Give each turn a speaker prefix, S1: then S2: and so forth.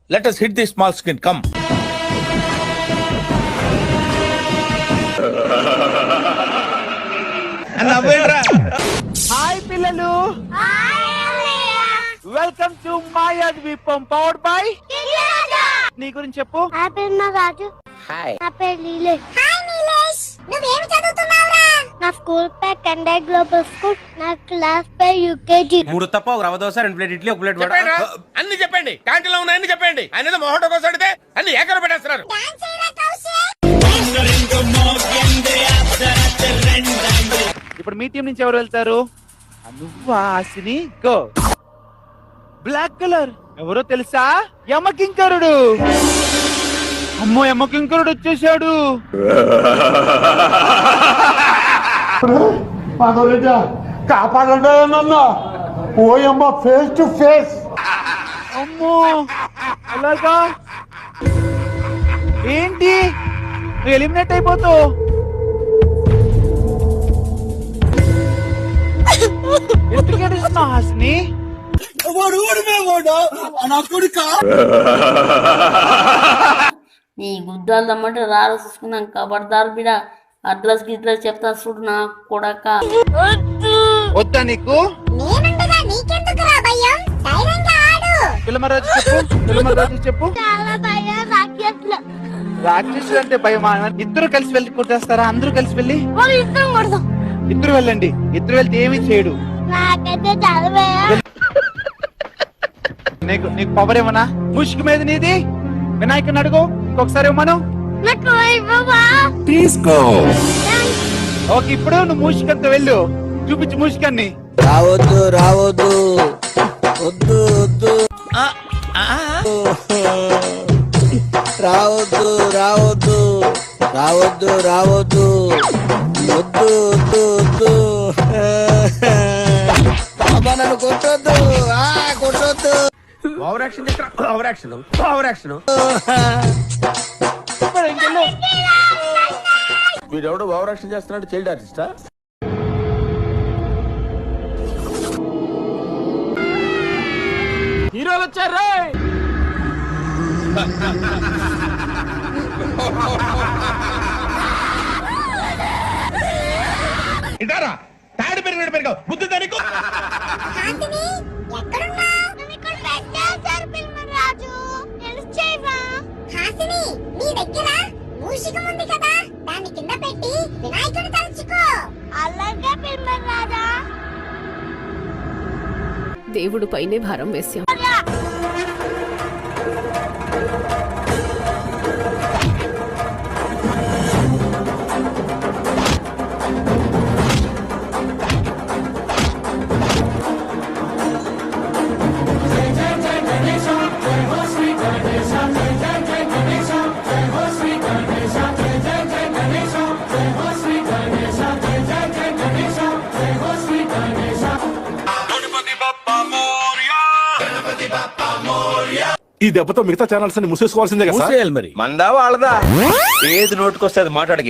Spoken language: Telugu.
S1: let us hit the small screen. Come.
S2: Hi పిల్లలు, వెల్కమ్ టు మాయా ద్వీపం పవర్డ్ బై. నీ గురించి చెప్పు.
S3: నా పేరు నా రాజు. నా పేరు నీలేష్. నువ్వేమి చదువుతున్నావురా? నా స్కూల్ పేరు కండై గ్లోబల్ స్కూల్. నా క్లాస్ పేరు యూకేజీ.
S4: 3 తప్ప ఒక రవ దోశ 2 ప్లేట్ ఇడ్లీ 1 ప్లేట్ వడ.
S1: అన్ని చెప్పండి, క్యాంటీన్ లో ఉన్నాయని చెప్పండి. ఆయన మొహటో కోసం అడిగితే అన్ని ఏకర పెట్టేస్తున్నారు.
S2: ఇప్పుడు మీ టీం నుంచి ఎవరు వెళ్తారు? నువ్వా హాసిని? గో. బ్లాక్ కలర్ ఎవరో తెలుసా? యమకింకరుడు. అమ్మో, యమకింకరుడు వచ్చేసాడు.
S5: కాపాడండి నన్ను. ఓయమ్మ, ఫేస్ టు ఫేస్.
S2: అమ్మో, అలాగా ఏంటి? నువ్వు ఎలిమినేట్ అయిపోతావు. ఎందుకు ఏడుస్తున్నావు హాసిని?
S6: నీ గుద్దాలు దమ్మంటే రారా చూసుకున్నాం కబర్దార్ బిడ. అడ్రస్ గిడ్రస్ చెప్తా చూడు నా కొడక.
S2: వద్దా నీకు? పిల్లమరాజు చెప్పు, పిల్లమరాజు చెప్పు.
S3: చాలా భయం రాక్షసులు.
S2: రాక్షసులు అంటే భయమా? ఇద్దరు కలిసి వెళ్ళి కొట్టేస్తారా? అందరూ కలిసి వెళ్ళి
S3: వాళ్ళు ఇద్దరం కొడదాం.
S2: ఇద్దరు వెళ్ళండి. ఇద్దరు వెళ్తే ఏమీ చేయడు.
S3: నాకైతే చాలా భయం.
S2: నీకు నీకు పవర్ ఏమన్నా? ముష్టి మీద నీది. వినాయకుని అడుగు ఇంకొకసారి ఇవ్వమను.
S3: నాకు ఇవ్వవా?
S2: ఓకే, ఇప్పుడు నువ్వు మూషికంతో వెళ్ళు. చూపించు మూషికాన్ని.
S7: రావద్దు రావద్దు, వద్దు వద్దు, రావద్దు రావద్దు, రావద్దు రావద్దు, వద్దు వద్దు వద్దు. బాబా నన్ను కొట్టొద్దు, కొట్టొద్దు.
S4: ఓవర్ యాక్షన్ చేస్తా. Over action, over action.
S1: వీడెవడో ఓవర్ యాక్షన్ చేస్తున్నాడు. చైల్డ్ ఆర్టిస్టా?
S2: హీరోలు వచ్చారు.
S1: ఇదారా తాడు పెరిగినట్టు పెరిగావు. బుద్ధి దానికి
S8: దేవుడు పైనే భారం వేశాం.
S5: ఈ దెబ్బతో మిగతా ఛానల్స్ ని మూసేసుకోవాల్సిందే కదా.
S1: మరి మందా వాళ్ళదా? ఏది నోటుకొస్తే అది మాట్లాడక